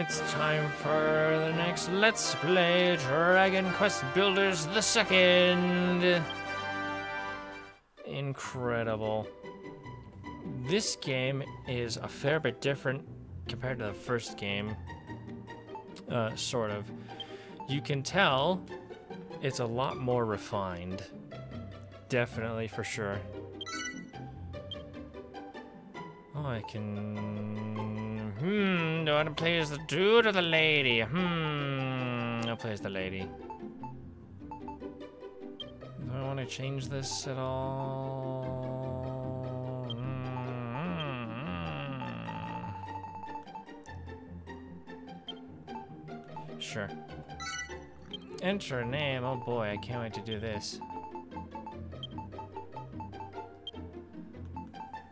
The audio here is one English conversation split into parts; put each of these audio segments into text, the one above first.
it's time for the next Let's Play Dragon Quest Builders the Second. Incredible. This game is a fair bit different compared to the first game. Sort of. You can tell it's a lot more refined. Definitely, for sure. Oh, I can... do I want to play as the dude or the lady? I'll play as the lady. Do I want to change this at all? Sure. Enter a name. Oh boy, I can't wait to do this.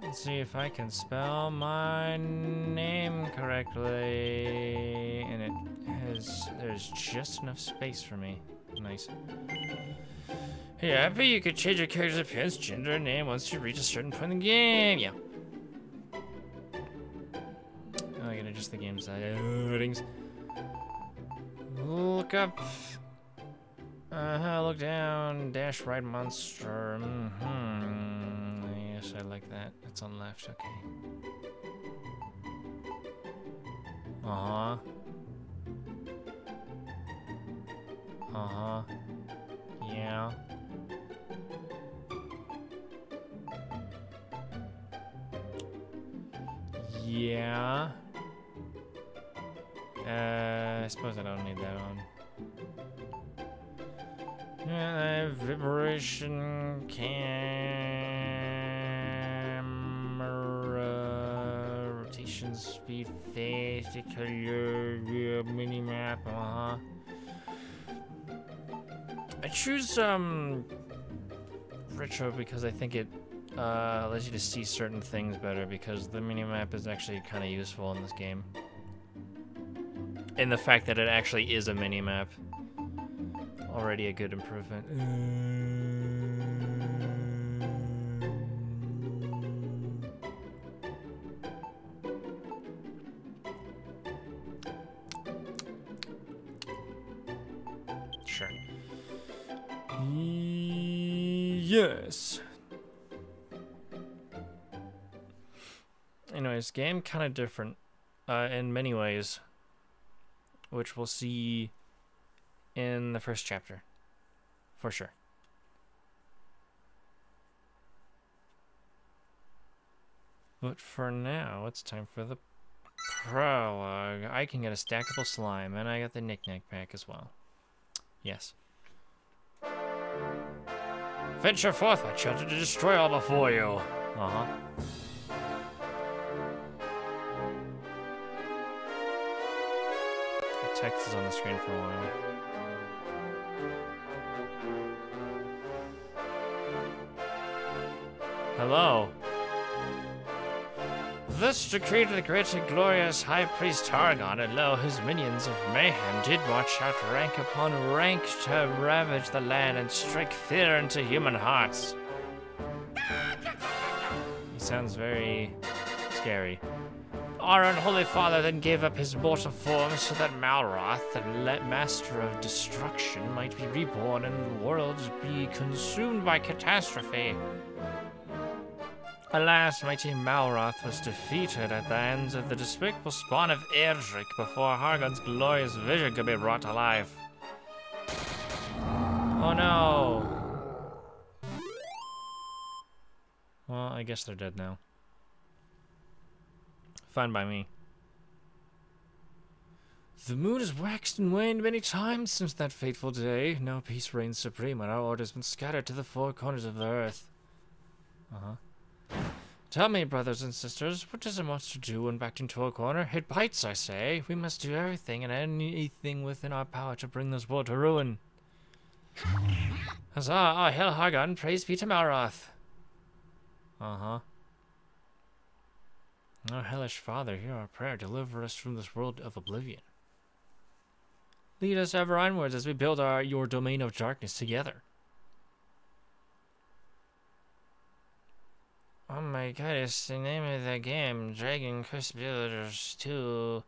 Let's see if I can spell my name correctly. And there's just enough space for me. Nice. Hey, happy you could change your character's appearance, gender, and name once you reach a certain point in the game. Yeah. Oh, I gotta adjust the game settings. Look up. Look down. Dash right monster. Yes, I like that. It's on left. Okay. Yeah. Yeah. I suppose I don't need that on. Vibration camera, rotation speed, phase, color, mini map. I choose retro because I think it allows you to see certain things better, because the mini map is actually kind of useful in this game. In the fact that it actually is a mini map. Already a good improvement. Sure. Yes. Anyways, game kind of different in many ways, which we'll see in the first chapter, for sure. But for now, it's time for the prologue. I can get a stackable slime, and I got the knick-knack pack as well. Yes. Venture forth, my children, to destroy all before you. The text is on the screen for a while. Hello. Thus decreed the great and glorious High Priest Targon, and lo, his minions of mayhem did march out rank upon rank to ravage the land and strike fear into human hearts. He sounds very scary. Our unholy father then gave up his mortal form so that Malroth, the master of destruction, might be reborn and the world be consumed by catastrophe. Alas, mighty Malroth was defeated at the hands of the despicable spawn of Erdrick before Hargon's glorious vision could be brought to life. Oh no! Well, I guess they're dead now. Fine by me. The moon has waxed and waned many times since that fateful day. No peace reigns supreme, and our order has been scattered to the four corners of the earth. Tell me, brothers and sisters, what does a monster do when backed into a corner? It bites, I say. We must do everything and anything within our power to bring this world to ruin. Huzzah! Our hail Hargon, praise be to Malroth. Our hellish father, hear our prayer. Deliver us from this world of oblivion. Lead us ever onwards as we build your domain of darkness together. Oh my god, it's the name of the game, Dragon Quest Builders 2.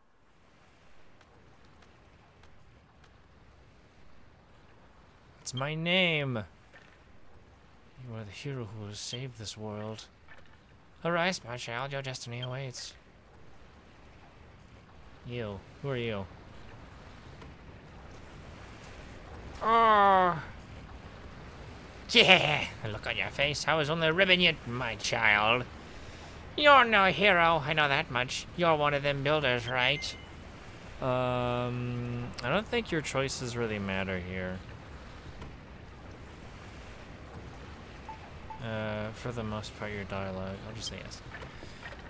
It's my name. You are the hero who has saved this world. Arise, my child, your destiny awaits. You. Who are you? Oh. Yeah, the look on your face. I was only ribbing you, my child. You're no hero, I know that much. You're one of them builders, right? I don't think your choices really matter here. For the most part, your dialogue. I'll just say yes.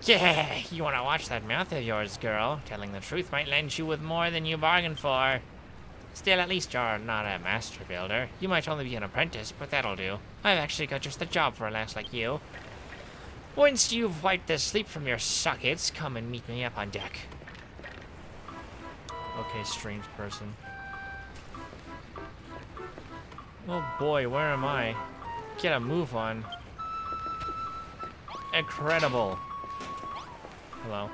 Yeah, you want to watch that mouth of yours, girl. Telling the truth might land you with more than you bargained for. Still, at least you're not a master builder. You might only be an apprentice, but that'll do. I've actually got just the job for a lass like you. Once you've wiped the sleep from your sockets, come and meet me up on deck. Okay, strange person. Oh boy, where am I? Get a move on. Incredible. Hello.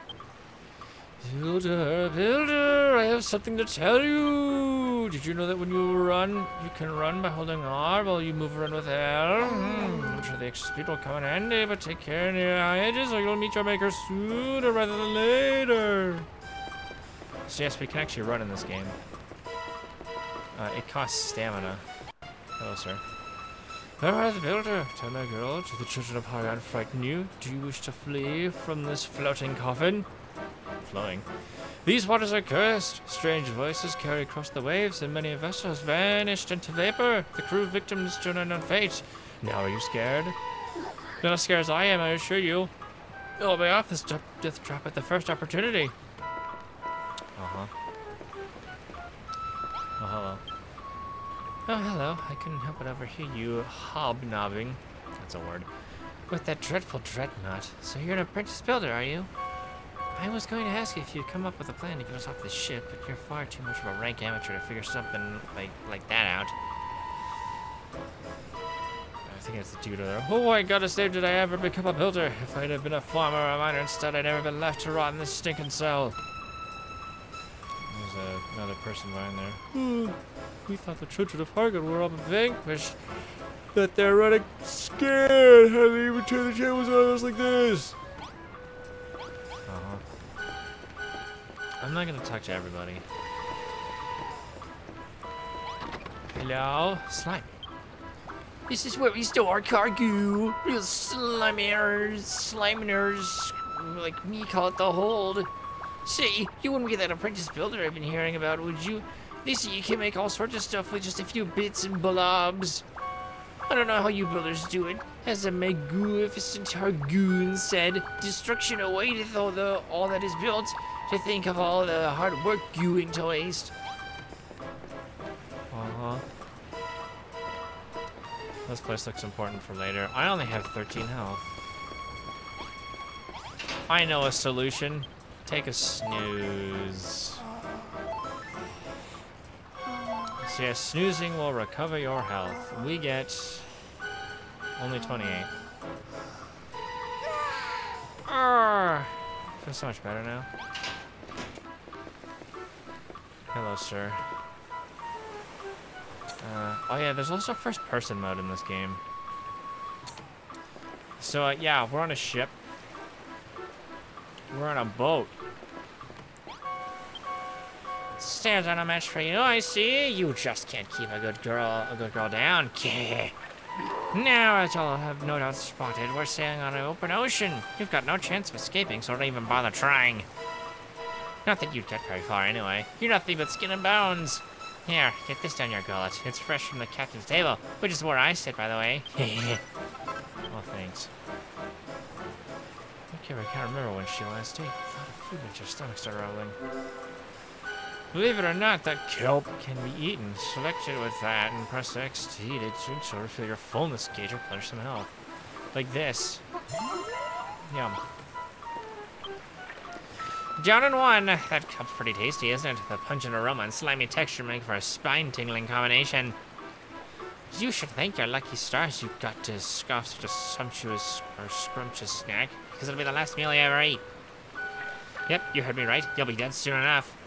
Builder, builder, I have something to tell you. Did you know that when you run, you can run by holding R while you move around with L? I'm sure the extra speed will come in handy, but take care near high edges or you'll meet your maker sooner rather than later. So yes, we can actually run in this game. It costs stamina. Hello, sir. The builder. Tell my girl, do the children of Harian frighten you? Do you wish to flee from this floating coffin? Flowing. These waters are cursed. Strange voices carry across the waves, and many vessels vanished into vapor. The crew victims to an unknown fate. Now are you scared? Not as scared as I am, I assure you. I'll be off this death trap at the first opportunity. Uh-huh. Oh, hello. Oh, hello. I couldn't help but overhear you hobnobbing. That's a word. With that dreadful dreadnought. So you're an apprentice builder, are you? I was going to ask you if you'd come up with a plan to get us off this ship, but you're far too much of a rank amateur to figure something like that out. I think it's the dude over there. Oh, I gotta say, did I ever become a builder? If I'd have been a farmer or a miner instead, I'd never been left to rot in this stinking cell. There's another person behind there. We thought the children of Hargan were all vanquished. That they're running scared. How do they even turn the tables on us like this? I'm not gonna talk to everybody. Hello? Slime. This is where we store our cargo. Real sliminers, like me call it the hold. Say, you wouldn't be that apprentice builder I've been hearing about, would you? They say you can make all sorts of stuff with just a few bits and blobs. I don't know how you builders do it. As a magnificent Hargoon said, destruction awaiteth all that is built. To think of all the hard work going to waste. This place looks important for later. I only have 13 health. I know a solution. Take a snooze. So yeah, snoozing will recover your health. We get only 28. Feels so much better now. Hello, sir. Oh yeah, there's also first-person mode in this game. So yeah, we're on a ship. We're on a boat. Stairs are no match for you, I see. You just can't keep a good girl down. Now, as you'll have no doubt spotted, we're sailing on an open ocean. You've got no chance of escaping, so don't even bother trying. Not that you'd get very far anyway. You're nothing but skin and bones. Here, get this down your gullet. It's fresh from the captain's table, which is where I sit, by the way. Oh, thanks. Okay, I can't remember when she last ate. I thought of food makes your stomach start rolling. Believe it or not, that kelp can be eaten. Select it with that and press X to eat it to sort of fill your fullness gauge or replenish some health. Like this. Yum. Down in one. That kelp's pretty tasty, isn't it? The pungent aroma and slimy texture make for a spine-tingling combination. You should thank your lucky stars you got to scoff such a sumptuous or scrumptious snack, because it'll be the last meal you ever eat. Yep, you heard me right. You'll be dead soon enough.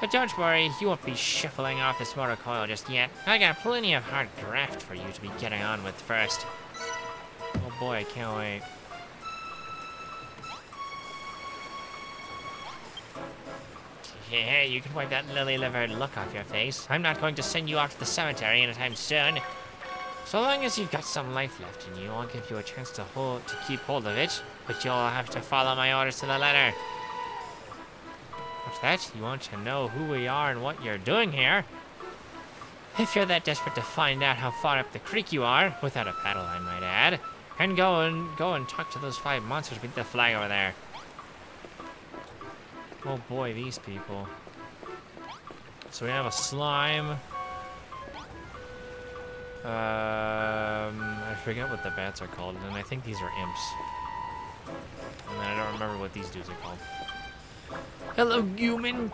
But don't worry, you won't be shuffling off this motor coil just yet. I got plenty of hard graft for you to be getting on with first. Oh boy, I can't wait. Yeah, you can wipe that lily-livered look off your face. I'm not going to send you off to the cemetery anytime soon. So long as you've got some life left in you, I'll give you a chance to keep hold of it. But you'll have to follow my orders to the letter. What's that? You want to know who we are and what you're doing here? If you're that desperate to find out how far up the creek you are, without a paddle I might add, and go and talk to those 5 monsters with the flag over there. Oh boy, these people. So we have a slime. I forget what the bats are called, and I think these are imps. And then I don't remember what these dudes are called. Hello, human.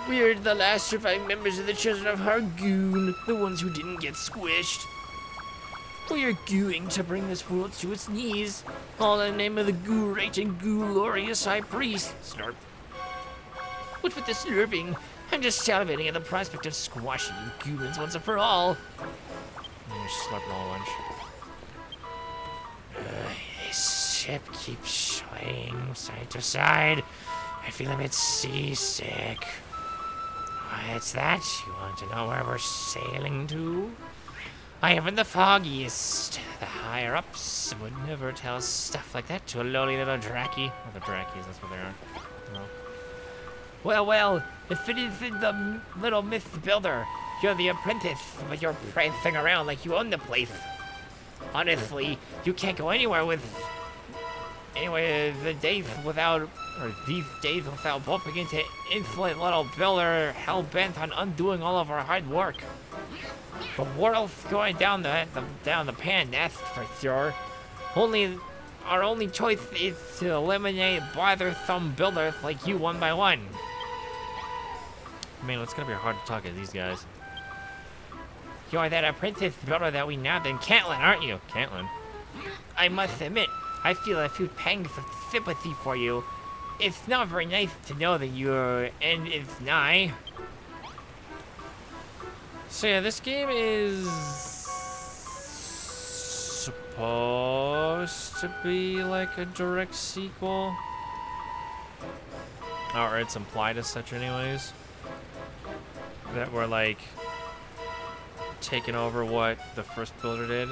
We're the last surviving members of the Children of Hargoon, the ones who didn't get squished. We are gooing to bring this world to its knees, all in the name of the great and glorious High Priest. Slurp. What with the slurping? I'm just salivating at the prospect of squashing you humans once and for all. I'm just slurping all lunch. This ship keeps swaying side to side. I feel a bit seasick. What's that? You want to know where we're sailing to? I haven't the foggiest. The higher-ups would never tell stuff like that to a lowly little draki. Or the drakies, that's what they are. No. Well, if it isn't the little myth builder, you're the apprentice, but you're prancing around like you own the place. Honestly, you can't go anywhere the days without, or these days without bumping into insolent little builder hell-bent on undoing all of our hard work. The world's going down the pan, that's for sure. Our only choice is to eliminate bothersome builders like you one by one. Man, it's gonna be hard to talk to these guys. You're that apprentice builder that we nabbed in Cantlin, aren't you? Cantlin. I must admit, I feel a few pangs of sympathy for you. It's not very nice to know that your end is nigh. So yeah, this game is supposed to be like a direct sequel. Or it's implied as such anyways. That we're like taking over what the first builder did.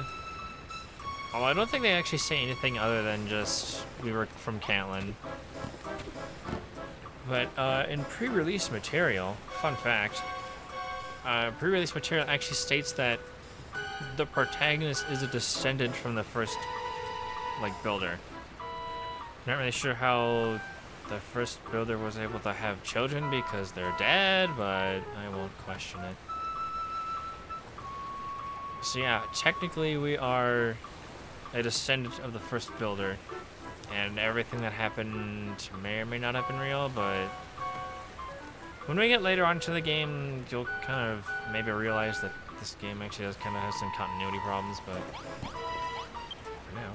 Although I don't think they actually say anything other than just we were from Cantlin. But in pre-release material, fun fact, pre-release material actually states that the protagonist is a descendant from the first builder. Not really sure how the first builder was able to have children because they're dead, but I won't question it. So yeah, technically we are a descendant of the first builder, and everything that happened may or may not have been real, but when we get later on to the game, you'll kind of maybe realize that this game actually does kind of have some continuity problems, but for now.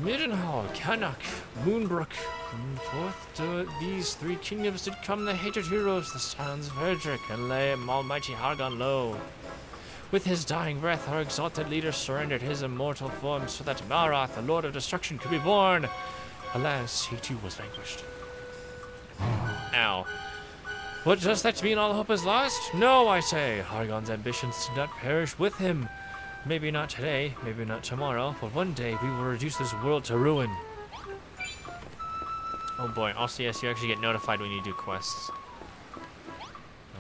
Midenhall, Canuck, Moonbrook, from forth to these 3 kingdoms did come the hated heroes, the sons of Erdrick, and lay almighty Hargon low. With his dying breath, our exalted leader surrendered his immortal form so that Malroth, the Lord of Destruction, could be born. Alas, he too was vanquished. Ow. What does that mean all hope is lost? No, I say. Hargon's ambitions did not perish with him. Maybe not today, maybe not tomorrow, but one day we will reduce this world to ruin. Oh boy, also yes, you actually get notified when you do quests.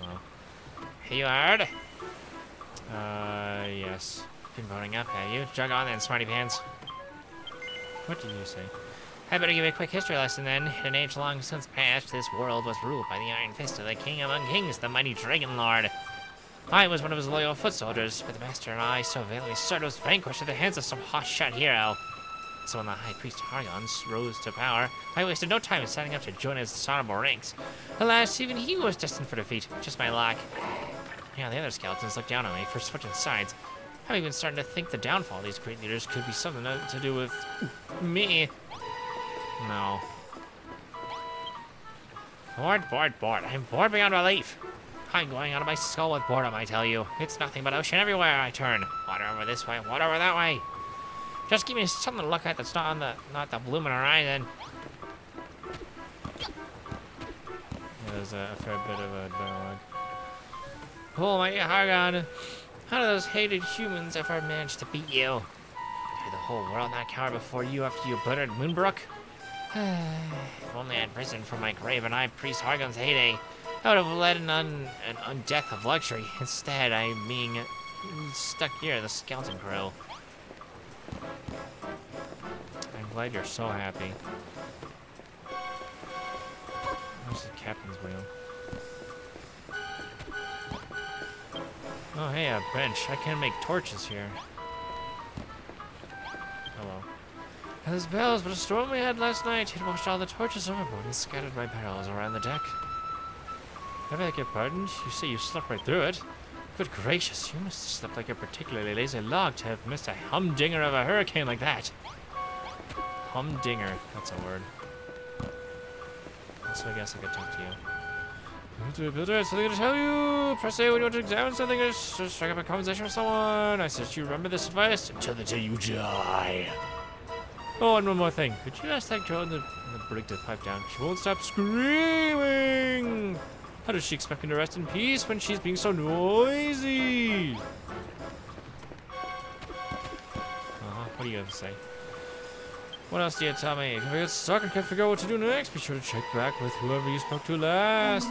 Oh. Hey, you heard? Yes. Been voting up, have you? Jog on then, smarty pants. What did you say? I better give you a quick history lesson then. In an age long since past, this world was ruled by the iron fist of the king among kings, the mighty Dragon Lord. I was one of his loyal foot soldiers, but the master and I so valiantly served was vanquished at the hands of some hot-shot hero. So when the High Priest Hargon rose to power, I wasted no time in signing up to join his dishonorable ranks. Alas, even he was destined for defeat, just my luck. Yeah, the other skeletons looked down on me for switching sides. I'm even starting to think the downfall of these great leaders could be something to do with me. No. Bored. I'm bored beyond belief. I'm going out of my skull with boredom, I tell you. It's nothing but ocean everywhere I turn. Water over this way, water over that way. Just give me something to look at that's not the blooming horizon. Yeah, there's a fair bit of a dialogue. Oh my Hargon, how do those hated humans ever manage to beat you? Did the whole world not cower before you after you buttered Moonbrook? If only I'd risen from my grave in High Priest Hargon's heyday, I would have led an undeath of luxury. Instead, I'm being stuck here, the skeleton crew. I'm glad you're so happy. Where's the captain's wheel? Oh, hey, a bench. I can make torches here. Hello. Those bells, but a storm we had last night had washed all the torches overboard and scattered my barrels around the deck. I beg your pardon? You say you slept right through it? Good gracious, you must have slept like a particularly lazy log to have missed a humdinger of a hurricane like that. Humdinger, that's a word. So I guess I could talk to you. Builder, something to tell you. Press A when you want to examine something or strike up a conversation with someone. I suggest you remember this advice until the day you die. Oh, and one more thing. Could you ask that girl in the brig to pipe down? She won't stop screaming. How does she expect me to rest in peace when she's being so noisy? What do you have to say? What else do you tell me? If I get stuck and can't figure out what to do next, be sure to check back with whoever you spoke to last.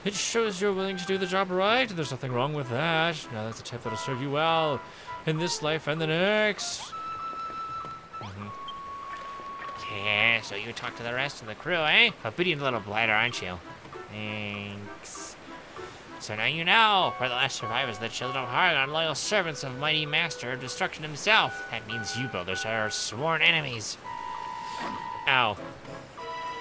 It shows you're willing to do the job right, and there's nothing wrong with that. Now that's a tip that'll serve you well in this life and the next. Yeah, so you talk to the rest of the crew, eh? Obedient little blighter, aren't you? Thanks. So now you know, we're the last survivors of the Children of Hargon, loyal servants of mighty Master of Destruction himself. That means you builders are our sworn enemies. Ow.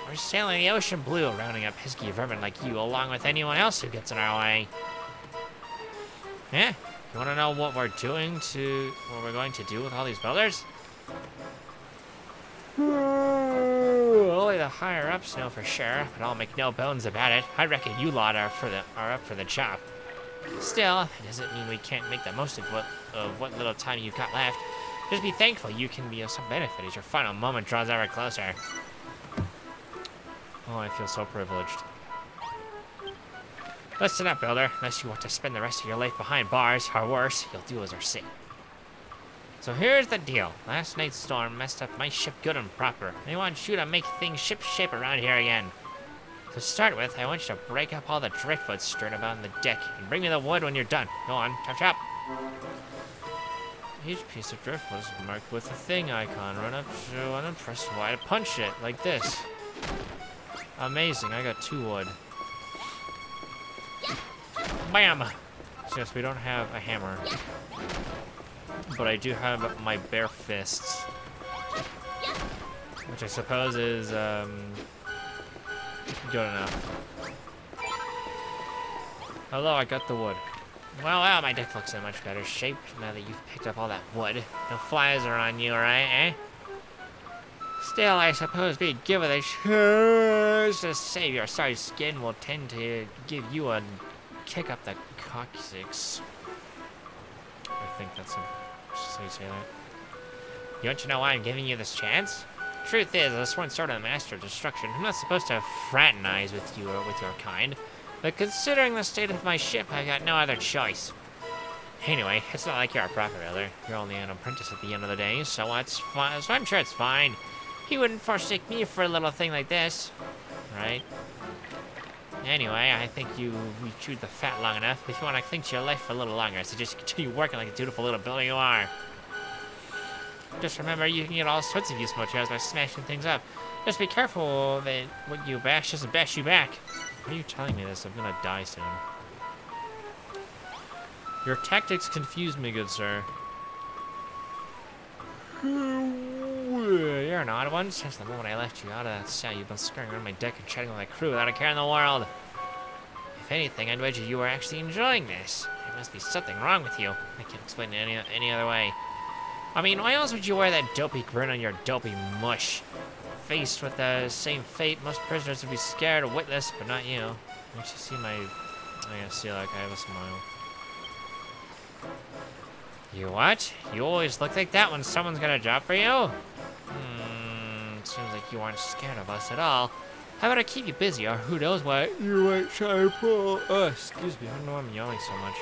We're sailing the ocean blue, rounding up pesky vermin like you, along with anyone else who gets in our way. Yeah? You want to know what we're going to do with all these builders? Only the higher ups know for sure, but I'll make no bones about it. I reckon you lot are up for the job. Still, that doesn't mean we can't make the most of what little time you've got left. Just be thankful you can be of some benefit as your final moment draws ever closer. Oh, I feel so privileged. Listen up, Builder. Unless you want to spend the rest of your life behind bars, or worse, you'll do as I say. So here's the deal. Last night's storm messed up my ship good and proper. I want you to make things ship-shape around here again. To start with, I want you to break up all the driftwood strewn about on the deck and bring me the wood when you're done. Go on, chop chop. Each piece of driftwood is marked with a thing icon. Run up to one and press Y to punch it, like this. Amazing, I got 2 wood. Bam! So yes, we don't have a hammer. But I do have my bare fists. Which I suppose is, good enough. Hello, I got the wood. Well, my deck looks in much better shape now that you've picked up all that wood. No flies are on you, right, eh? Still, I suppose being given a chance to save your sorry skin will tend to give you a kick up the coccyx. I think that's how you say that. You want to know why I'm giving you this chance? Truth is, as a sworn sword of the Master of Destruction, I'm not supposed to fraternize with you or with your kind. But considering the state of my ship, I've got no other choice. Anyway, it's not like you're a proper builder. You're only an apprentice at the end of the day, so it's fine. So I'm sure it's fine. He wouldn't forsake me for a little thing like this, right? Anyway, I think we chewed the fat long enough. If you want to cling to your life for a little longer, I suggest continue working like a dutiful little builder you are. Just remember, you can get all sorts of useful materials by smashing things up. Just be careful that what you bash doesn't bash you back. Why are you telling me this? I'm gonna die soon. Your tactics confuse me, good sir. You're an odd one. Since the moment I left you out of that cell, you've been scurrying around my deck and chatting with my crew without a care in the world. If anything, I'd wager you were actually enjoying this. There must be something wrong with you. I can't explain it any other way. I mean, why else would you wear that dopey grin on your dopey mush? faced with the same fate. Most prisoners would be scared or witless, but not you. Makes you see my... I see like I have a smile. You what? You always look like that when someone's got a job for you? Seems like you aren't scared of us at all. How about I keep you busy, or who knows what you might try to pull? Excuse me, I don't know why I'm yelling so much.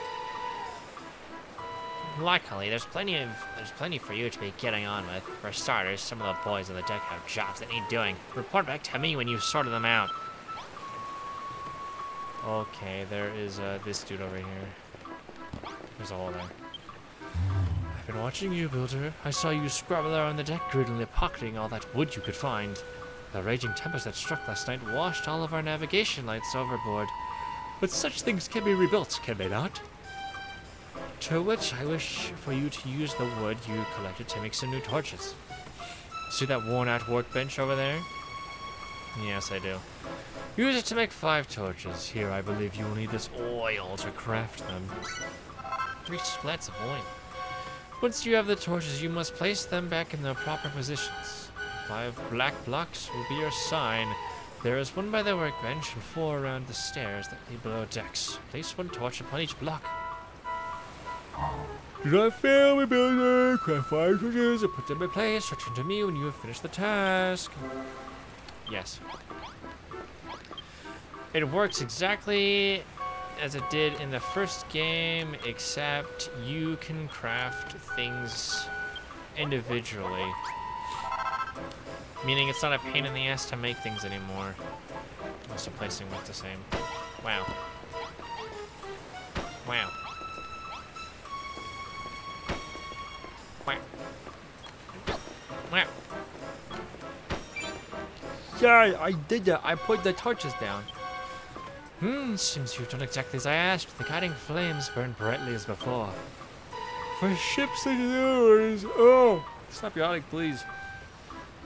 Luckily, there's plenty for you to be getting on with. For starters, some of the boys on the deck have jobs that need doing. Report back to me when you've sorted them out. Okay, there is this dude over here. There's a hole there. I've been watching you, Builder. I saw you scrabble there on the deck, greedily pocketing all that wood you could find. The raging tempest that struck last night washed all of our navigation lights overboard. But such things can be rebuilt, can they not? To which I wish for you to use the wood you collected to make some new torches. See that worn-out workbench over there? Yes, I do. Use it to make 5 torches. Here, I believe you will need this oil to craft them. 3 splats of oil. Once you have the torches, you must place them back in their proper positions. 5 black blocks will be your sign. There is 1 by the workbench and 4 around the stairs that lead below decks. Place 1 torch upon each block. Do not fail me, Builder. Craft 5 torches and put them in place. Return to me when you have finished the task. Yes. It works exactly as it did in the first game, except you can craft things individually. Meaning it's not a pain in the ass to make things anymore. Also placing what's the same. Wow. Wow. Wow. Wow. Sorry, I did that. I put the torches down. Seems you've done exactly as I asked. The guiding flames burn brightly as before. For ships such as ours, stop yawning, please.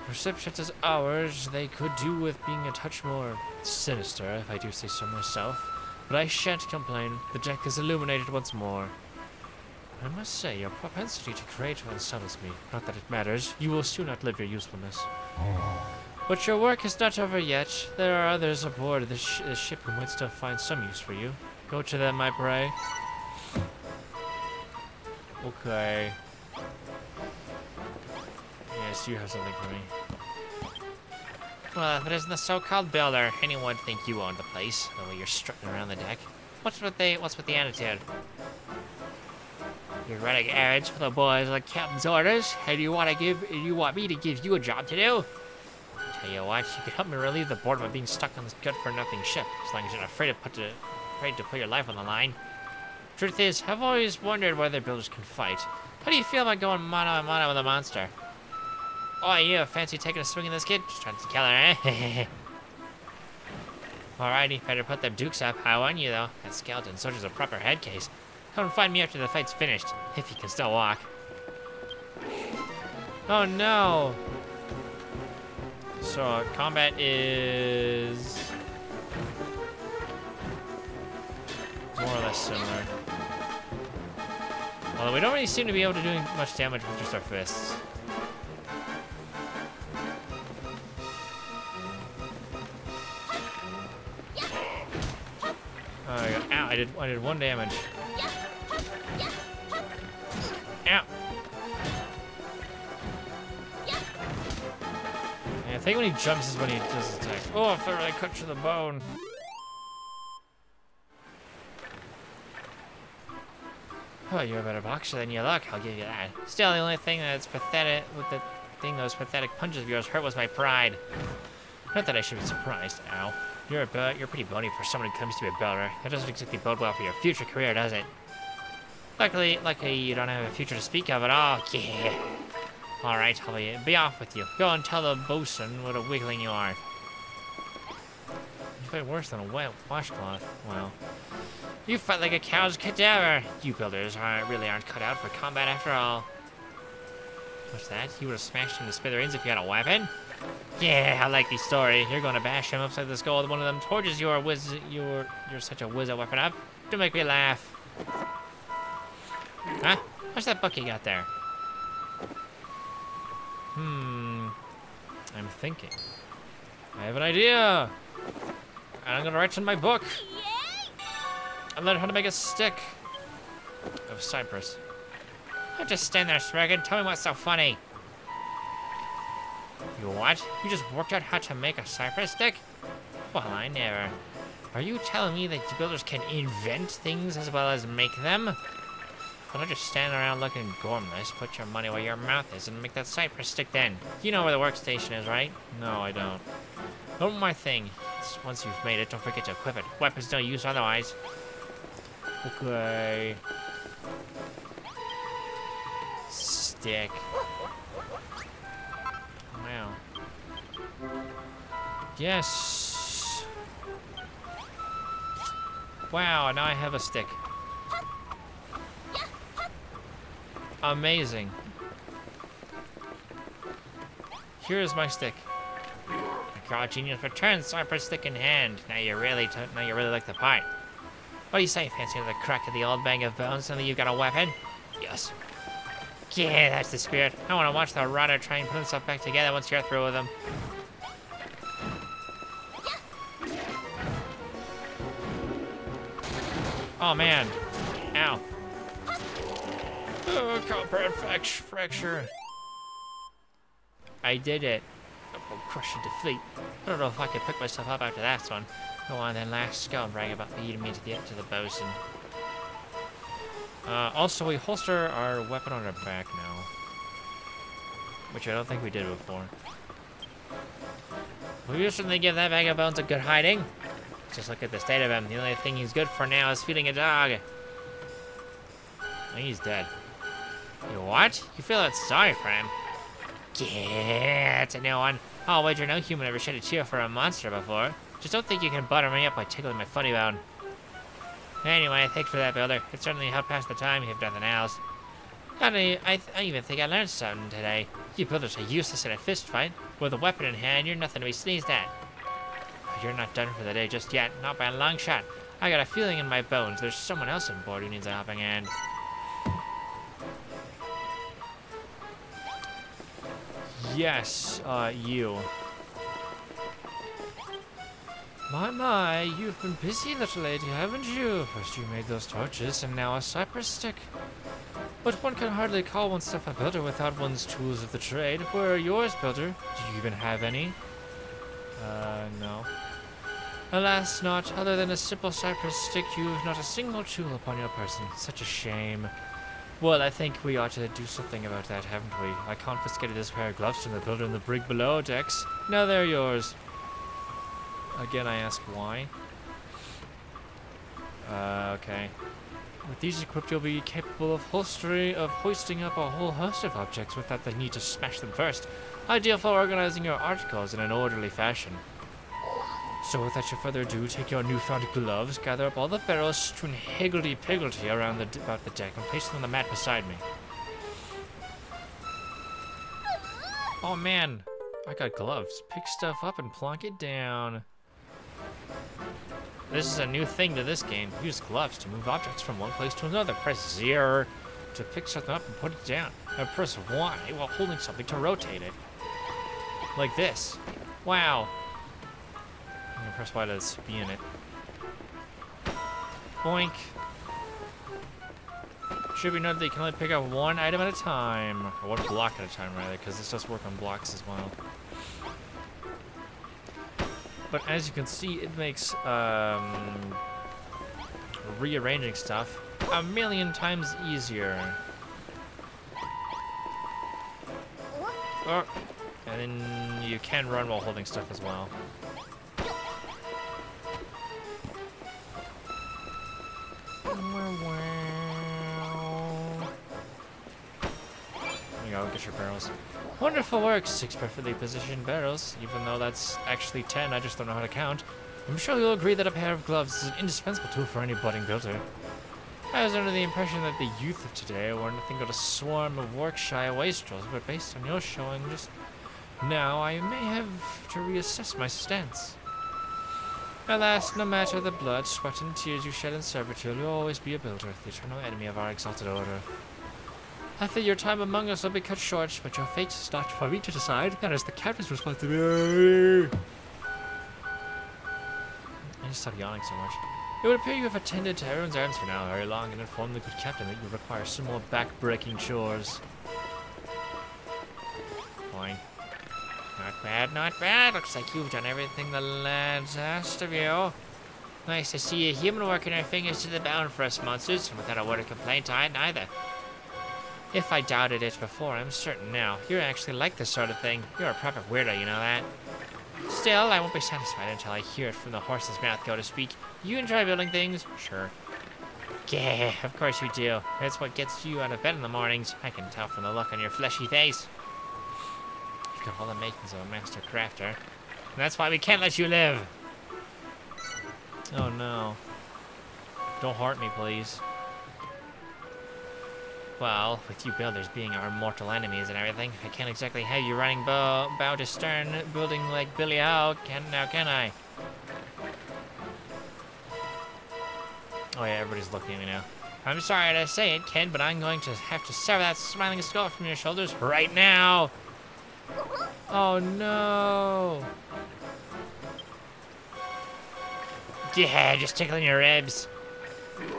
For ships such as ours, they could do with being a touch more sinister, if I do say so myself. But I shan't complain. The deck is illuminated once more. I must say, your propensity to create unsettles me. Not that it matters. You will soon outlive your usefulness. But your work is not over yet. There are others aboard this ship who might still find some use for you. Go to them, I pray. Okay. Yes, you have something for me. Well, if it isn't the so-called builder, anyone would think you owned the place, the way you're strutting around the deck. What's with the attitude? You're running errands for the boys like captain's orders, and you want me to give you a job to do? Tell you what, you can help me relieve the boredom of being stuck on this good-for-nothing ship, as long as you're not afraid to put your life on the line. Truth is, I've always wondered whether builders can fight. How do you feel about going mano-a-mano with a monster? Oh, you fancy taking a swing at this kid? Just trying to kill her, eh? Alrighty, better put them dukes up. How on you, though? That skeleton soldier's a proper head case. Come find me after the fight's finished, if you can still walk. Oh, no! So, combat is more or less similar. Although we don't really seem to be able to do much damage with just our fists. Oh, ow, I did 1 damage. Ow! I think when he jumps is when he does his attack. Oh, I thought I cut to the bone. Oh, you're a better boxer than you look, I'll give you that. Still, the only thing that's pathetic with the thing those pathetic punches of yours hurt was my pride. Not that I should be surprised, ow. You're pretty bony for someone who comes to be a builder. That doesn't exactly bode well for your future career, does it? Luckily, you don't have a future to speak of at all. Yeah. Alright, I'll be off with you. Go and tell the bosun what a wiggling you are. You fight worse than a wet washcloth. Well, you fight like a cow's cadaver. You builders really aren't cut out for combat after all. What's that? You would have smashed him to smithereens if you had a weapon? Yeah, I like the story. You're going to bash him upside the skull with one of them torches you're such a whiz at weapon up. Don't make me laugh. Huh? What's that book you got there? I'm thinking. I have an idea! And I'm gonna write in my book. I learned how to make a stick of cypress. Don't just stand there, Spriggan. Tell me what's so funny. You what? You just worked out how to make a cypress stick? Well, I never. Are you telling me that builders can invent things as well as make them? Well, don't just stand around looking gormless. Put your money where your mouth is and make that cypress stick then. You know where the workstation is, right? No, I don't. One more thing. Once you've made it, don't forget to equip it. Weapons no use otherwise. Okay. Stick. Wow. Yes. Wow, now I have a stick. Amazing. Here's my stick. Girl genius returns, cypress stick in hand. Now you really like the part. What do you say? Fancy another crack at the old bag of bones? Now that you've got a weapon? Yes. Yeah, that's the spirit. I want to watch the rotter try and put himself back together once you're through with him. Oh man. Ow. Oh, compound fracture. I did it. Crushing defeat. I don't know if I could pick myself up after that one. Go on then, let's go and brag about leading me to the bosun. Also, we holster our weapon on our back now. Which I don't think we did before. Will you certainly give that bag of bones a good hiding? Just look at the state of him. The only thing he's good for now is feeding a dog. He's dead. You what? You feel that sorry for him? Yeah, that's a new one. I'll wager no human ever shed a tear for a monster before. Just don't think you can butter me up by tickling my funny bone. Anyway, thanks for that, Builder. It certainly helped pass the time if nothing else. I even think I learned something today. You builders are useless in a fist fight. With a weapon in hand, you're nothing to be sneezed at. You're not done for the day just yet, not by a long shot. I got a feeling in my bones there's someone else on board who needs a helping hand. Yes, you. My, you've been busy, little lady, haven't you? First you made those torches, and now a cypress stick. But one can hardly call oneself a builder without one's tools of the trade. Where are yours, Builder? Do you even have any? No. Alas, not. Other than a simple cypress stick, you've not a single tool upon your person. Such a shame. Well, I think we ought to do something about that, haven't we? I confiscated this pair of gloves from the builder in the brig below decks. Now they're yours. Again, I ask why. Okay. With these equipped, you'll be capable of hoisting up a whole host of objects without the need to smash them first. Ideal for organizing your articles in an orderly fashion. So without further ado, take your newfound gloves, gather up all the barrels strewn higgledy-piggledy around about the deck, and place them on the mat beside me. Oh man, I got gloves. Pick stuff up and plonk it down. This is a new thing to this game. Use gloves to move objects from one place to another. Press 0 to pick something up and put it down. And press Y while holding something to rotate it. Like this. Wow. I'm gonna press Y to spin it. Boink. Should be noted that you can only pick up one item at a time. Or one block at a time, rather, because this does work on blocks as well. But as you can see, it makes rearranging stuff a million times easier. Oh, and then you can run while holding stuff as well. There you go, get your barrels. Wonderful work, 6 perfectly positioned barrels. Even though that's actually 10, I just don't know how to count. I'm sure you'll agree that a pair of gloves is an indispensable tool for any budding builder. I was under the impression that the youth of today were nothing but a swarm of work-shy wastrels, but based on your showing just now, I may have to reassess my stance. Alas, no matter the blood, sweat, and tears you shed in servitude, you'll always be a builder, the eternal enemy of our exalted order. I fear your time among us will be cut short, but your fate is not for me to decide. That is the captain's responsibility. I just stop yawning so much. It would appear you have attended to everyone's errands for now very long and informed the good captain that you require some more back-breaking chores. Fine. Not bad, not bad. Looks like you've done everything the lads asked of you. Nice to see a human working our fingers to the bone for us monsters, and without a word of complaint, I neither. If I doubted it before, I'm certain now. You actually like this sort of thing. You're a proper weirdo, you know that? Still, I won't be satisfied until I hear it from the horse's mouth, so to speak. You enjoy building things? Sure. Yeah, of course you do. That's what gets you out of bed in the mornings. I can tell from the look on your fleshy face. You've got all the makings of a master crafter. And that's why we can't let you live. Oh no. Don't hurt me, please. Well, with you builders being our mortal enemies and everything, I can't exactly have you running bow to stern, building like Billy Howe, can I? Oh yeah, everybody's looking at me now. I'm sorry to say it, kid, but I'm going to have to sever that smiling skull from your shoulders right now! Oh no! Yeah, just tickling your ribs.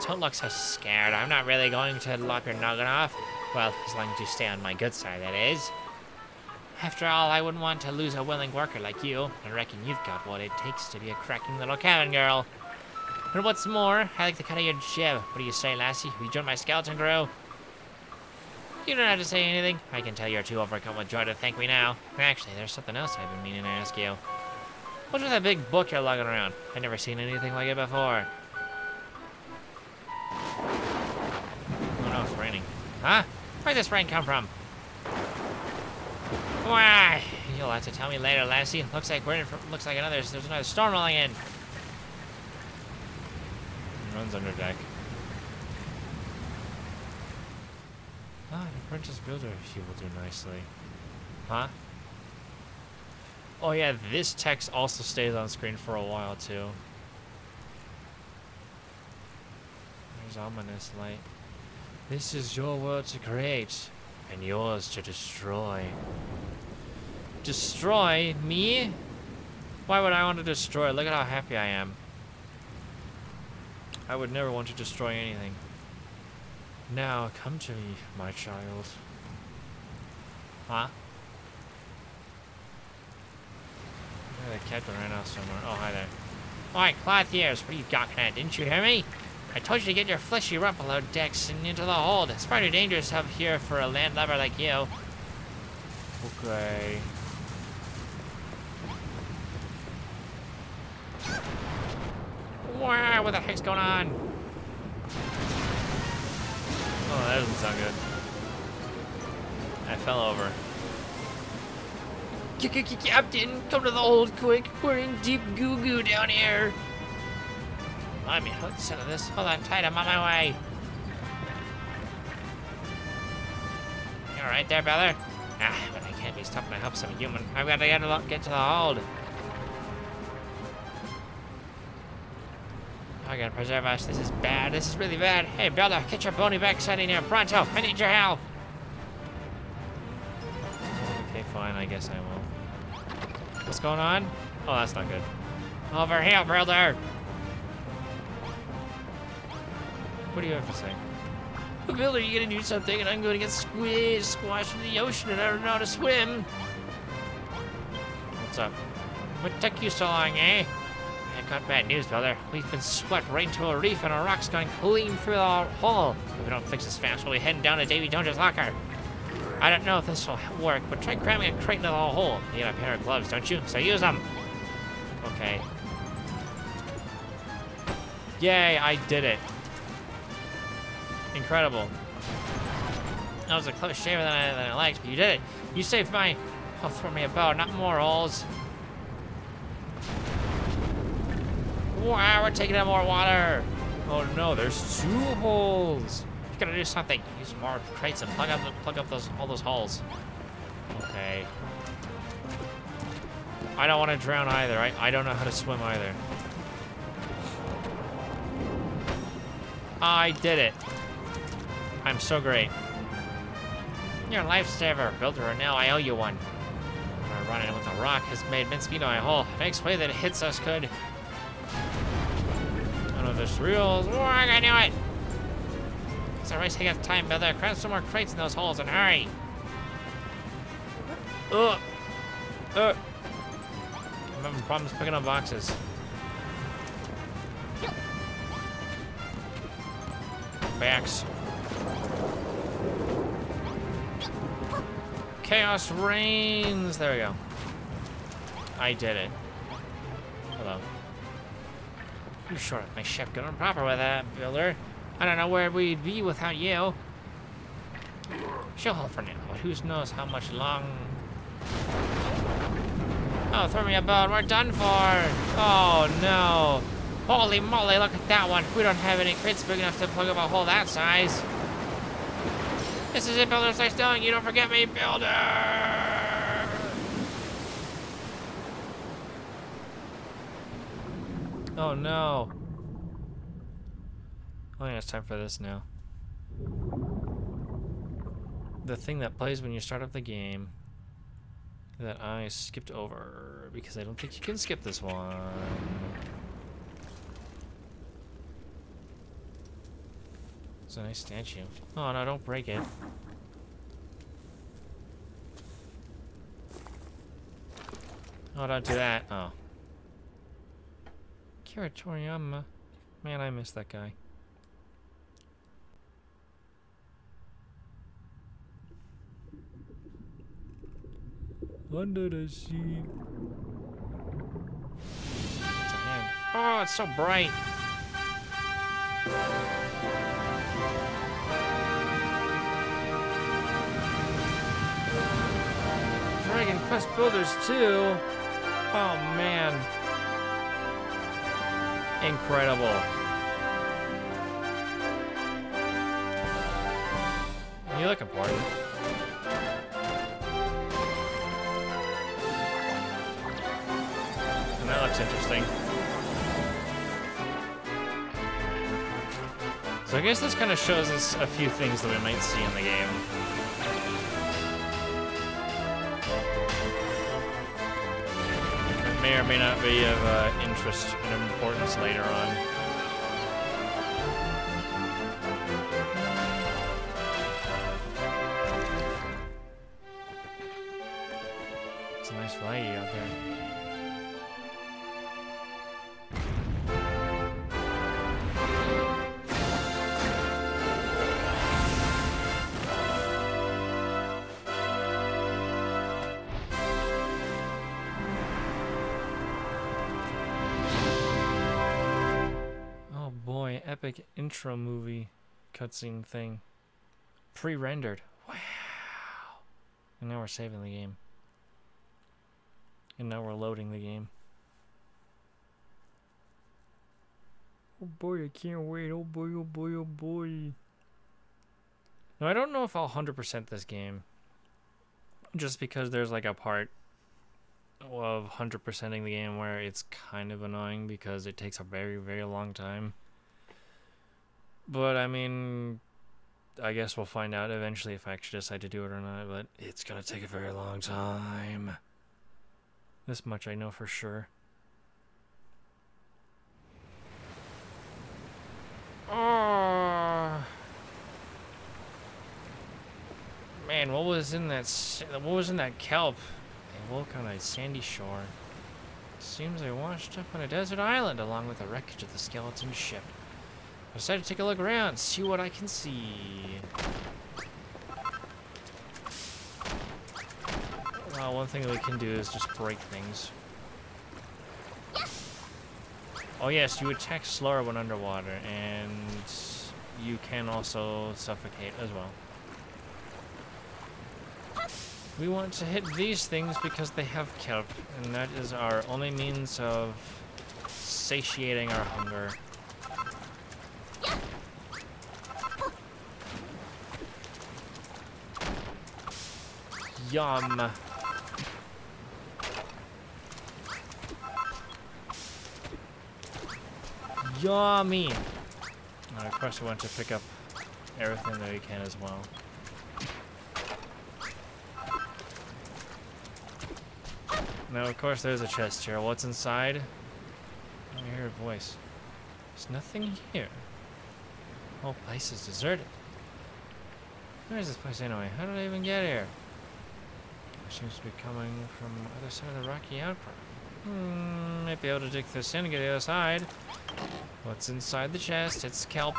Don't look so scared. I'm not really going to lop your noggin off. Well, as long as you stay on my good side, that is. After all, I wouldn't want to lose a willing worker like you. I reckon you've got what it takes to be a cracking little cabin girl. And what's more, I like the cut of your jib. What do you say, lassie? Will you join my skeleton crew? You don't have to say anything. I can tell you're too overcome with joy to thank me now. Actually, there's something else I've been meaning to ask you. What's with that big book you're lugging around? I've never seen anything like it before. Oh no, it's raining. Huh? Where'd this rain come from? Why? You'll have to tell me later, lassie. Looks like there's another storm rolling in. Runs under deck. Ah, an apprentice builder. She will do nicely. Huh? Oh yeah, this text also stays on screen for a while too. There's ominous light. This is your world to create, and yours to destroy. Destroy? Me? Why would I want to destroy? Look at how happy I am. I would never want to destroy anything. Now, come to me, my child. Huh? The captain ran out somewhere. Oh, hi there. Alright, cloth ears, what are you gawking at? Didn't you hear me? I told you to get your fleshy rump below decks and into the hold. It's pretty dangerous up here for a landlubber like you. Okay. Wow, what the heck's going on? Oh, that doesn't sound good. I fell over. Captain, come to the hold quick. We're in deep goo-goo down here. I'm in hooks out of this. Hold on tight, I'm on my way. You alright there, brother? Ah, but I can't be stopping to help some human. I've got to get to the hold. I gotta preserve us. This is bad. This is really bad. Hey, brother, get your bony backside in here. Pronto, I need your help. Okay, fine. I guess I will. What's going on? Oh, that's not good. Over here, brother. What do you have to say? Builder, you're gonna do something, and I'm gonna get squashed in the ocean, and I don't know how to swim. What's up? What took you so long, eh? I've got bad news, brother. We've been swept right into a reef, and a rock's going clean through our hole. If we don't fix this fast, we'll be heading down to Davy Jones's locker. I don't know if this will work, but try cramming a crate into the hole. You got a pair of gloves, don't you? So use them. Okay. Yay, I did it. Incredible. That was a close shaver than I liked, but you did it. You saved my... Oh, throw me a bow, not more holes. Wow, we're taking out more water. Oh no, there's 2 holes. You gotta do something. Use more crates and plug up all those holes. Okay. I don't want to drown either. I don't know how to swim either. I did it. I'm so great. You're a lifesaver, builder, and now I owe you one. Our running with a rock has made mincemeat on my hole. Next way that it hits us could. I don't know if this is real. Oh, I knew it! It's a race against time, builder. Cram some more crates in those holes and hurry! I'm having problems picking up boxes. Backs. Chaos reigns. There we go. I did it. Hello. You short up my ship. Good and proper with that, builder. I don't know where we'd be without you. She'll hold for now, but who knows how much long. Oh, throw me a bone. We're done for. Oh, no. Holy moly, look at that one. We don't have any crates big enough to plug up a hole that size. This is it, builder. Stay still and you don't forget me, builder. Oh, no. I think it's time for this now. The thing that plays when you start up the game that I skipped over because I don't think you can skip this one. It's a nice statue. Oh no, don't break it. Oh, don't do that. Oh. Kira Toriyama. Man, I miss that guy. Under the sea. It's a hand. Oh, it's so bright. Dragon Quest Builders 2. Oh man. Incredible. You look important. And that looks interesting. So I guess this kind of shows us a few things that we might see in the game. That may or may not be of interest and importance later on. It's a nice flag out there. Epic intro movie cutscene thing. Pre-rendered. Wow. And now we're saving the game. And now we're loading the game. Oh boy, I can't wait. Oh boy, oh boy, oh boy. Now I don't know if I'll 100% this game. Just because there's like a part of 100%ing the game where it's kind of annoying because it takes a very, very long time. But, I mean, I guess we'll find out eventually if I actually decide to do it or not, but it's gonna take a very long time. This much I know for sure. Oh. Man, what was in that kelp? They woke on a sandy shore. Seems they washed up on a desert island along with the wreckage of the skeleton ship. I decided to take a look around, see what I can see. Well, one thing that we can do is just break things. Oh yes, you attack slower when underwater, and you can also suffocate as well. We want to hit these things because they have kelp, and that is our only means of satiating our hunger. Yum. Yummy. Of course, we want to pick up everything that we can as well. Now, of course, there's a chest here. What's inside? I hear a voice. There's nothing here. The whole place is deserted. Where is this place anyway? How did I even get here? It seems to be coming from the other side of the rocky outcrop. Might be able to dig this in and get to the other side. What's inside the chest? It's kelp.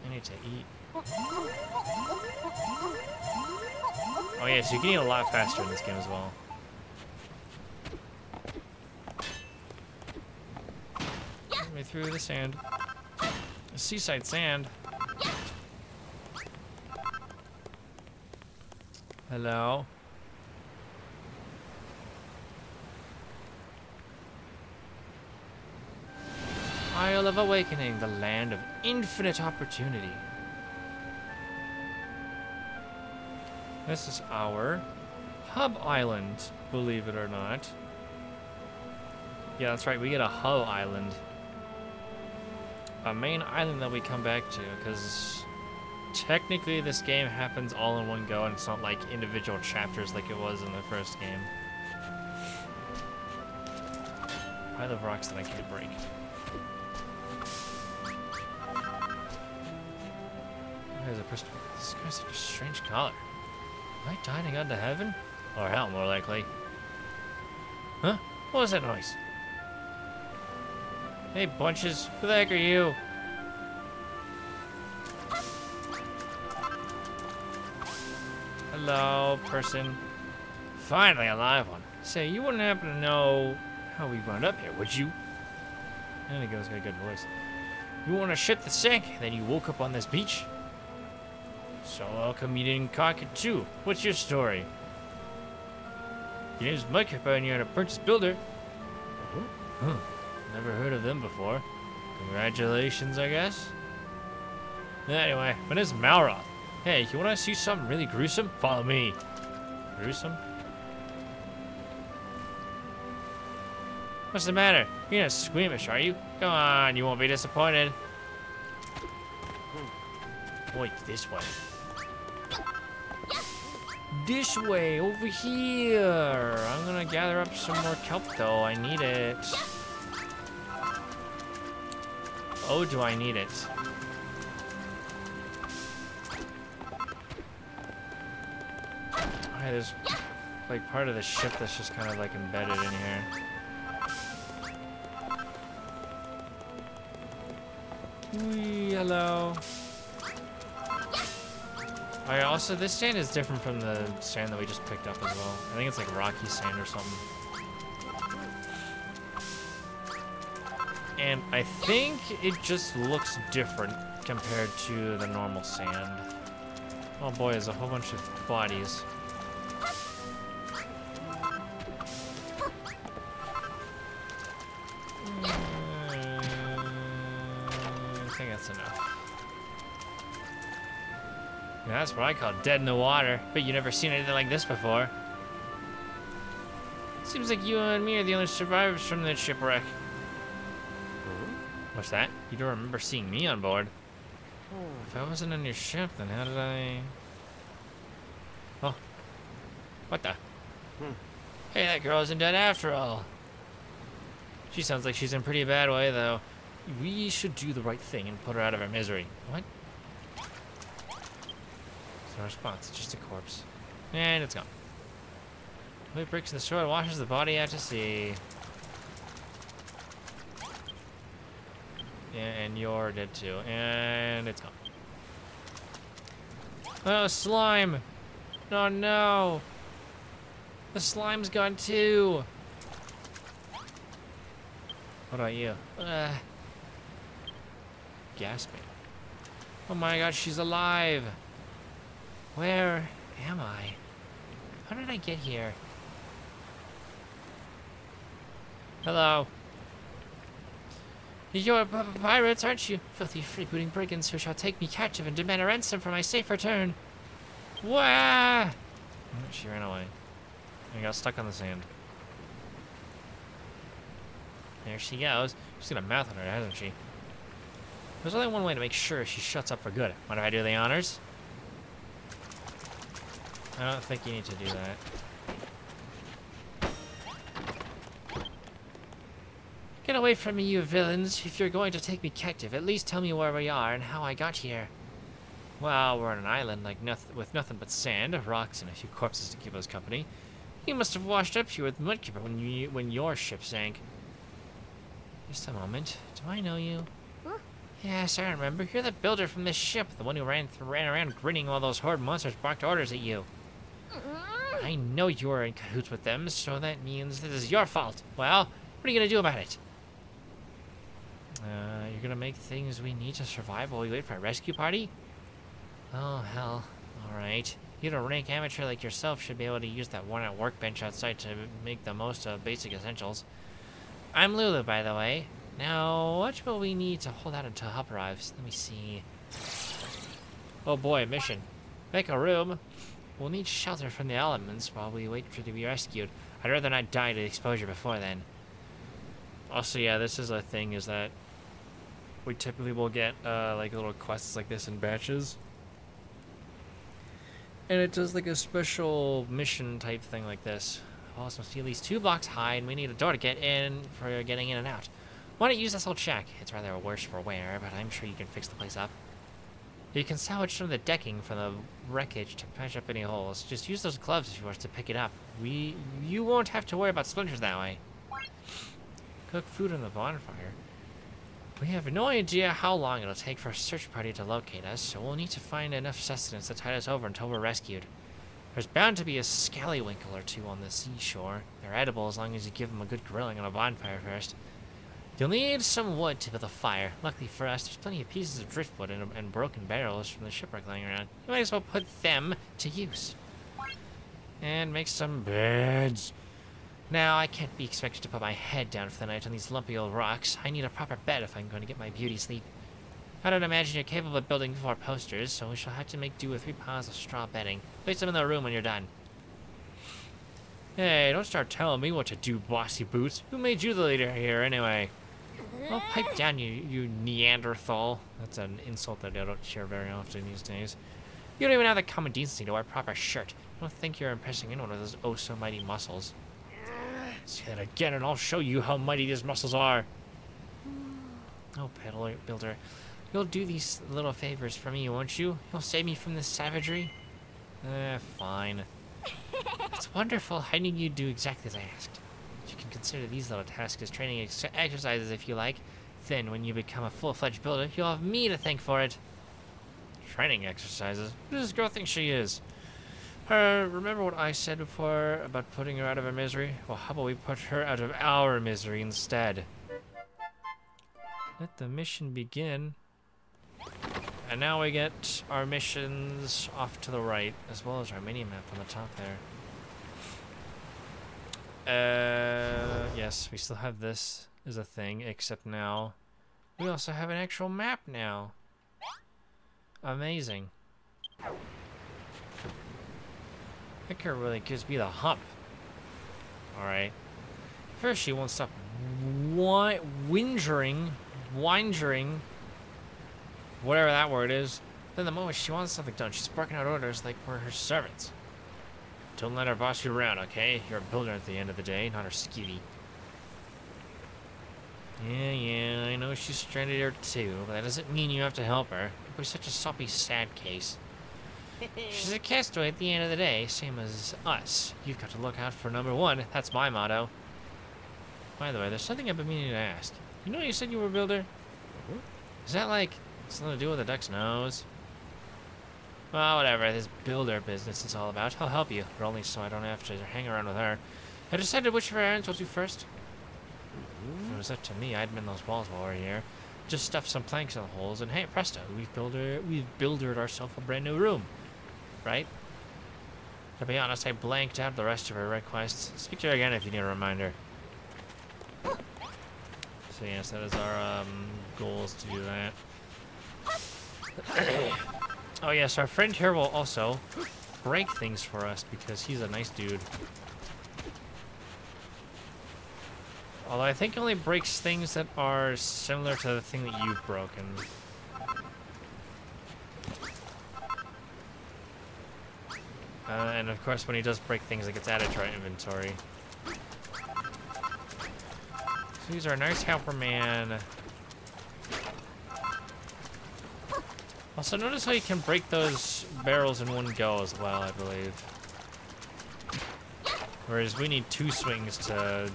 I need to eat. Oh yeah, so you can eat a lot faster in this game as well. Get me through the sand. The seaside sand. Hello? Isle of Awakening, the land of infinite opportunity. This is our hub island, believe it or not. Yeah, that's right, we get a hub island. A main island that we come back to, because technically this game happens all in one go and it's not like individual chapters like it was in the first game. Pile of rocks that I can't break. There's a perspective. This guy's such a strange color. Am I dining unto heaven? Or hell, more likely. Huh? What was that noise? Hey, bunches. Who the heck are you? Hello, person. Finally, a live one. Say, you wouldn't happen to know how we wound up here, would you? And he goes, got a good voice. You want a ship that sank, then you woke up on this beach? So how come you didn't cock it too? What's your story? Your name's Mike, and you're an apprentice builder. Huh. Never heard of them before. Congratulations, I guess. Anyway, my name's Malroth. Hey, you wanna see something really gruesome? Follow me. Gruesome? What's the matter? You're not squeamish, are you? Come on, you won't be disappointed. Wait, this way. This way, over here. I'm gonna gather up some more kelp though. I need it. Oh, do I need it? Alright, there's like part of the ship that's just kind of like embedded in here. Wee, hello. Alright, also this sand is different from the sand that we just picked up as well. I think it's like rocky sand or something. And I think it just looks different compared to the normal sand. Oh boy, there's a whole bunch of bodies. I think that's enough. Yeah, that's what I call dead in the water. But you never seen anything like this before. Seems like you and me are the only survivors from that shipwreck. What's that? You don't remember seeing me on board? If I wasn't on your ship, then how did I... Oh. What the? Hey, that girl isn't dead after all. She sounds like she's in a pretty bad way, though. We should do the right thing and put her out of her misery. What? No response, it's just a corpse. And it's gone. The weight breaks in the shore and washes the body out to sea. And you're dead too. And it's gone. Oh, slime! Oh no! The slime's gone too! What about you? Gasping. Oh my god, she's alive! Where am I? How did I get here? Hello. You're pirates, aren't you? Filthy freebooting brigands who shall take me captive and demand a ransom for my safe return. Wah! She ran away. And got stuck on the sand. There she goes. She's got a mouth on her, hasn't she? There's only one way to make sure she shuts up for good. Mind if I do the honors? I don't think you need to do that. Get away from me, you villains. If you're going to take me captive, at least tell me where we are and how I got here. Well, we're on an island like with nothing but sand, rocks, and a few corpses to keep us company. You must have washed up here with Mudkeeper when your ship sank. Just a moment. Do I know you? Huh? Yes, I remember. You're the builder from this ship, the one who ran around grinning while those horde monsters barked orders at you. I know you were in cahoots with them, so that means this is your fault. Well, what are you gonna do about it? You're gonna make things we need to survive while we wait for a rescue party? Oh, hell. Alright. You, a rank amateur like yourself, should be able to use that worn-out workbench outside to make the most of basic essentials. I'm Lulu, by the way. Now, what will we need to hold out until help arrives? Let me see. Oh boy, mission. Make a room. We'll need shelter from the elements while we wait for to be rescued. I'd rather not die to exposure before then. Also, yeah, this is a thing, is that we typically will get, like, little quests like this in batches. And it does, like, a special mission type thing like this. Walls must be at least 2 blocks high, and we need a door to get in for getting in and out. Why don't you use this old shack? It's rather worse for wear, but I'm sure you can fix the place up. You can salvage some of the decking from the wreckage to patch up any holes. Just use those gloves if you wish to pick it up. You won't have to worry about splinters that way. Cook food on the bonfire. We have no idea how long it'll take for a search party to locate us, so we'll need to find enough sustenance to tide us over until we're rescued. There's bound to be a scallywinkle or two on the seashore. They're edible as long as you give them a good grilling on a bonfire first. You'll need some wood to build a fire. Luckily for us, there's plenty of pieces of driftwood and broken barrels from the shipwreck lying around. You might as well put them to use. And make some beds. Now, I can't be expected to put my head down for the night on these lumpy old rocks. I need a proper bed if I'm going to get my beauty sleep. I don't imagine you're capable of building 4 posters, so we shall have to make do with 3 piles of straw bedding. Place them in the room when you're done. Hey, don't start telling me what to do, bossy boots. Who made you the leader here, anyway? Well, pipe down, you Neanderthal. That's an insult that I don't hear very often these days. You don't even have the common decency to wear a proper shirt. I don't think you're impressing anyone with those oh-so-mighty muscles. Say that again, and I'll show you how mighty these muscles are. Oh, peddler builder. You'll do these little favors for me, won't you? You'll save me from this savagery? Fine. It's wonderful. I knew you'd do exactly as I asked. You can consider these little tasks as training exercises if you like. Then, when you become a full-fledged builder, you'll have me to thank for it. Training exercises? Who does this girl think she is? Remember what I said before about putting her out of her misery? Well, how about we put her out of our misery instead? Let the mission begin. And now we get our missions off to the right, as well as our mini-map on the top there. Yes, we still have this as a thing, except now we also have an actual map now. Amazing. That really gives me the hump. Alright. First, she won't stop whingering, whatever that word is. Then the moment she wants something done, she's barking out orders like we're her servants. Don't let her boss you around, okay? You're a builder at the end of the day, not her skivvy. Yeah, I know she's stranded here too, but that doesn't mean you have to help her. We're such a soppy, sad case. She's a castaway at the end of the day, same as us. You've got to look out for number 1. That's my motto. By the way, there's something I've been meaning to ask. You know you said you were a builder? Is that like something to do with a duck's nose? Well, whatever. This builder business is all about. I'll help you, but only so I don't have to hang around with her. I decided which of our errands we'll do first. If it was up to me, I'd mend those walls while we're here. Just stuff some planks in the holes, and hey, presto, we've buildered ourselves a brand new room. Right? To be honest, I blanked out the rest of her requests. Speak to her again if you need a reminder. So yes, that is our goals to do that. Oh yes, our friend here will also break things for us because he's a nice dude. Although I think he only breaks things that are similar to the thing that you've broken. And of course, when he does break things, it gets added to our inventory. He's our nice helper man. Also, notice how you can break those barrels in one go as well, I believe. Whereas we need two swings to...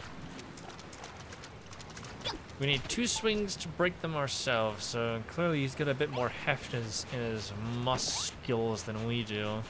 We need two swings to break them ourselves, so clearly he's got a bit more heft in his muscles than we do.